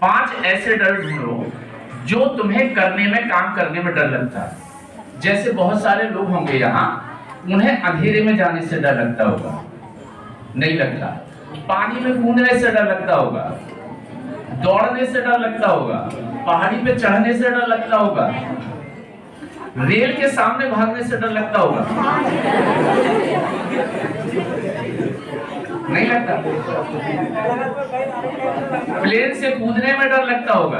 5 ऐसे डर ढूंढो जो तुम्हें करने में, काम करने में डर लगता है। जैसे बहुत सारे लोग होंगे यहाँ, उन्हें अंधेरे में जाने से डर लगता होगा, नहीं लगता। पानी में कूदने से डर लगता होगा, दौड़ने से डर लगता होगा, पहाड़ी पे चढ़ने से डर लगता होगा, रेल के सामने भागने से डर लगता होगा, नहीं लगता। प्लेन से कूदने में डर लगता होगा।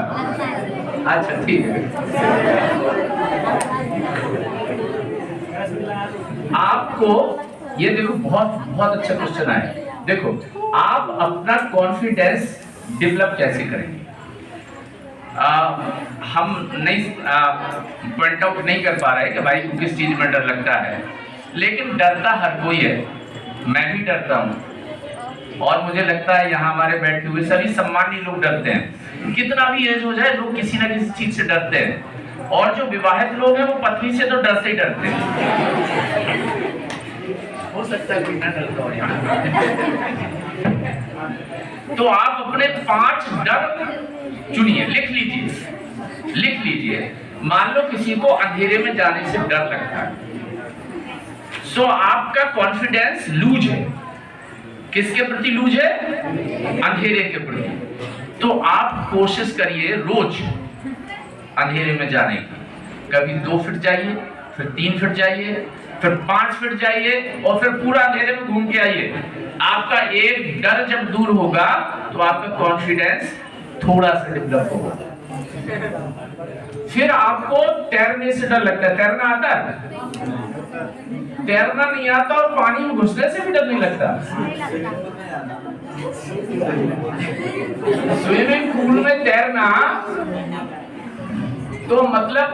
अच्छा ठीक है। आपको ये देखो, बहुत अच्छा क्वेश्चन आया। देखो, आप अपना कॉन्फिडेंस डेवलप कैसे करेंगे? हम नहीं पॉइंट आउट नहीं कर पा रहे कि भाई किस चीज में डर लगता है, लेकिन डरता हर कोई है। मैं भी डरता हूँ, और मुझे लगता है यहाँ हमारे बैठे हुए सभी सम्मानी लोग डरते हैं। कितना भी एज हो जाए, लोग किसी ना किसी चीज से डरते हैं। और जो विवाहित लोग हैं वो पत्नी से तो डर से ही डरते हैं। हो सकता है कि मैं डरता हूँ यहाँ। तो आप अपने 5 डर चुनिए, लिख लीजिए। मान लो किसी को अंधेरे में जाने से डर लगता है, सो आपका कॉन्फिडेंस लूज है। किसके प्रति लूज है? अंधेरे के प्रति। तो आप कोशिश करिए रोज अंधेरे में जाने की। कभी 2 फीट जाइए, फिर 3 फीट जाइए, फिर 5 फीट जाइए, और फिर पूरा अंधेरे में घूम के आइए। आपका एक डर जब दूर होगा तो आपका कॉन्फिडेंस थोड़ा सा डेवलप होगा। फिर आपको तैरने से डर लगता है। तैरना आता है? तैरना नहीं आता और पानी में घुसने से भी डर नहीं लगता। स्विमिंग पूल में तैरना तो मतलब,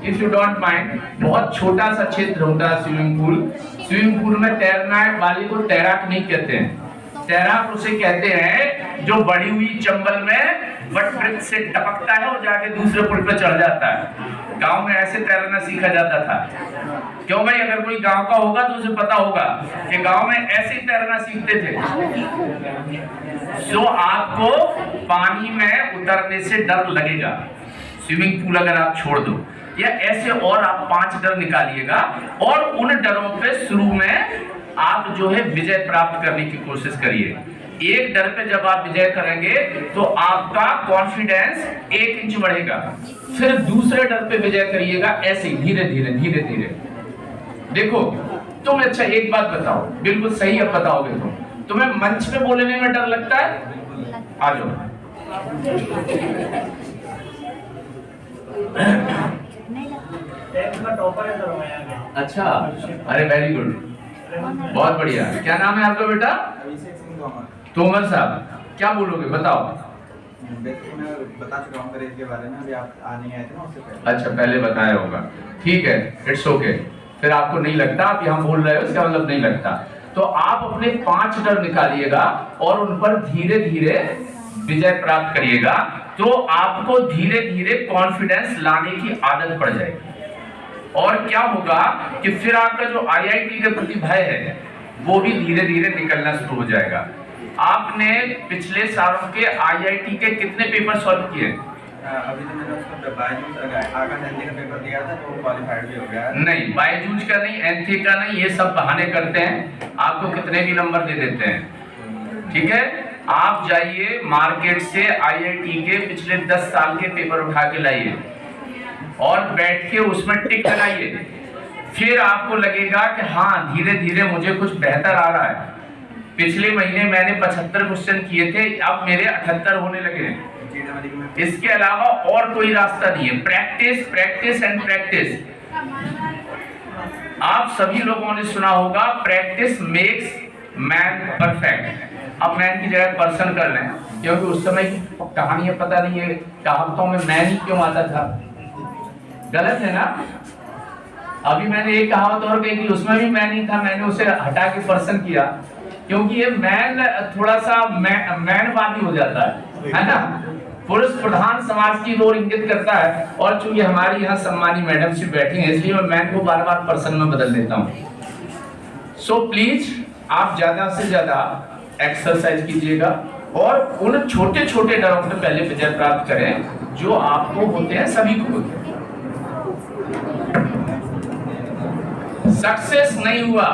इफ यू डोंट माइंड, बहुत छोटा सा क्षेत्र होता है स्विमिंग पूल। स्विमिंग पूल में तैरना है, वाली को तैराक नहीं कहते हैं। तैराक उसे कहते हैं जो बड़ी हुई चंबल में वट वृक्ष से टपकता है और जाके दूसरे पुल पे चढ़ जाता है। गांव में ऐसे तैरना सीखा जाता था। क्यों भाई? अगर कोई गांव का होगा तो उसे पता होगा कि गांव में ऐसे ही तैरना सीखते थे। तो आपको पानी में उतरने से डर लगेगा, स्विमिंग पूल अगर आप छोड़ दो, या ऐसे और आप 5 डर निकालिएगा, और उन डरों पे शुरू में आप जो है विजय प्राप्त करने की कोशिश करिए। एक डर पे जब आप विजय करेंगे तो आपका कॉन्फिडेंस 1 इंच बढ़ेगा। फिर दूसरे डर पे विजय करिएगा, ऐसे धीरे धीरे। देखो तुम, अच्छा एक बात बताओ, बिल्कुल सही अब बताओगे तुम, तुम्हें मंच पे बोलने में डर लगता है? आ जाओ। अच्छा, अरे वेरी गुड, बहुत बढ़िया। क्या नाम है आपका बेटा? तोमर साहब, क्या बोलोगे बताओ। मैं बता चुका हूं रेस के बारे में, अभी आप आने आए थे ना उससे पहले। अच्छा, पहले बताया होगा, ठीक है, इट्स ओके। फिर आपको नहीं लगता, आप यहाँ बोल रहे हो इसका मतलब नहीं लगता। तो आप अपने 5 डर निकालिएगा और उन पर धीरे धीरे विजय प्राप्त करिएगा, तो आपको धीरे धीरे कॉन्फिडेंस लाने की आदत पड़ जाएगी। और क्या होगा कि फिर आपका जो आईआईटी के प्रति भय है वो भी धीरे धीरे निकलना शुरू हो जाएगा। आपने पिछले सालों के आईआईटी के कितने पेपर सॉल्व किए? अभी तो मैंने उसका बायजूस आकाश एनथी का पेपर दिया था, तो क्वालिफाइड भी हो गया। नहीं, बायजूस का नहीं, एनथी का नहीं, ये सब बहाने करते हैं, आपको कितने भी नंबर दे देते हैं। ठीक है, आप जाइए मार्केट से आईआईटी के पिछले 10 साल के पेपर उठा के लाइए और बैठ के उसमें टिक लगाइए। फिर आपको लगेगा कि हाँ, धीरे धीरे मुझे कुछ बेहतर आ रहा है। पिछले महीने मैंने 75 क्वेश्चन किए थे, अब मेरे 78 होने लगे हैं। इसके अलावा और कोई रास्ता नहीं है। Practice, practice and practice. आप सभी लोगों ने सुना होगा, प्रैक्टिस मेक्स मैन परफेक्ट। अब मैन की जगह पर्सन कर लें, क्योंकि उस समय की कहानियां पता नहीं है, कहावतों में मैन ही क्यों आता था। गलत है ना? अभी मैंने एक कहावत और कही थी, उसमें भी मैन ही था, मैंने उसे हटा के पर्सन किया, क्योंकि ये मैन थोड़ा सा मैनवादी हो जाता है ना। पुरुष प्रधान समाज की ओर इंगित करता है, और चूंकि हमारी यहाँ सम्मानी मैडम से बैठी हैं, इसलिए मैं मैन को बार बार पर्सन में बदल देता हूँ। सो प्लीज आप ज्यादा से ज्यादा एक्सरसाइज कीजिएगा, और उन छोटे छोटे डरों पर पहले विजय प्राप्त करें जो आपको होते हैं, सभी को होते हैं। सक्सेस नहीं हुआ,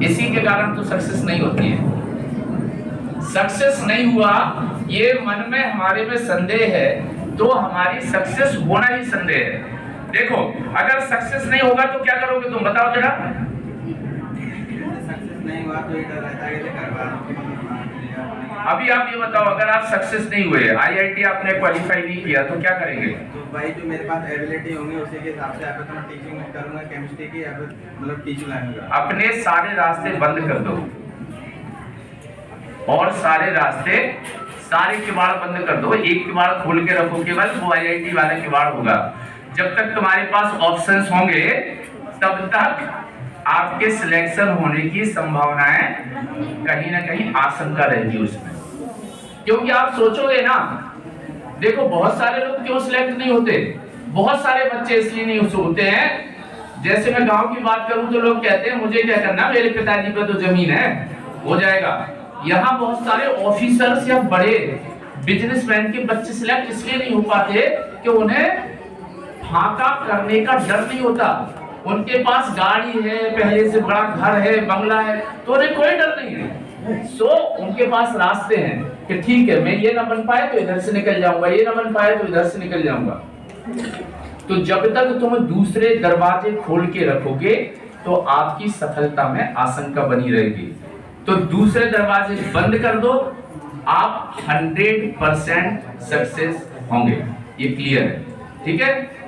इसी के कारण तो सक्सेस नहीं होती है। सक्सेस नहीं हुआ, ये मन में हमारे में संदेह है, तो हमारी सक्सेस होना ही संदेह है। देखो, अगर सक्सेस नहीं होगा तो क्या करोगे तुम, बताओ जरा। सक्सेस नहीं हुआ तो ये डर रहता है कि घर वालों की अभी आप ये बताओ, अगर आप सक्सेस नहीं हुए, आईआईटी आपने क्वालिफाई नहीं किया, तो क्या करेंगे? तो भाई जो मेरे पास एबिलिटी होंगी उसी के हिसाब से या फिर तो मैं टीचिंग करूंगा केमिस्ट्री की, या फिर मतलब टीचिंग लाइन में। अपने सारे रास्ते बंद कर दो, और सारे रास्ते, सारे किवाड़ बंद कर दो, एक किवाड़ खोल के रखो केवल, वो आईआईटी वाला किवाड़ होगा। जब तक तुम्हारे पास ऑप्शंस होंगे तब तक आपके सिलेक्शन होने की संभावनाएं कहीं ना कहीं आशंका रहेगी उसमें, क्योंकि आप सोचोगे ना, देखो बहुत सारे लोग क्यों सिलेक्ट नहीं होते, बहुत सारे बच्चे इसलिए नहीं होते हैं। जैसे मैं गांव की बात करूं तो लोग कहते हैं मुझे क्या करना, मेरे पिताजी पे तो जमीन है, हो जाएगा। यहाँ बहुत सारे ऑफिसर्स या बड़े बिजनेसमैन के बच्चे सिलेक्ट इसलिए नहीं हो पाते कि उन्हें फाका करने का डर नहीं होता, उनके पास गाड़ी है, पहले से बड़ा घर है, बंगला है, तो उन्हें कोई डर नहीं है। सो उनके पास रास्ते हैं कि ठीक है, मैं ये ना बन पाए तो इधर से निकल जाऊंगा, ये ना बन पाए तो इधर से निकल जाऊंगा। तो जब तक तुम दूसरे दरवाजे खोल के रखोगे तो आपकी सफलता में आशंका बनी रहेगी। तो दूसरे दरवाजे बंद कर दो, आप 100% सक्सेस होंगे, ये क्लियर है, ठीक है।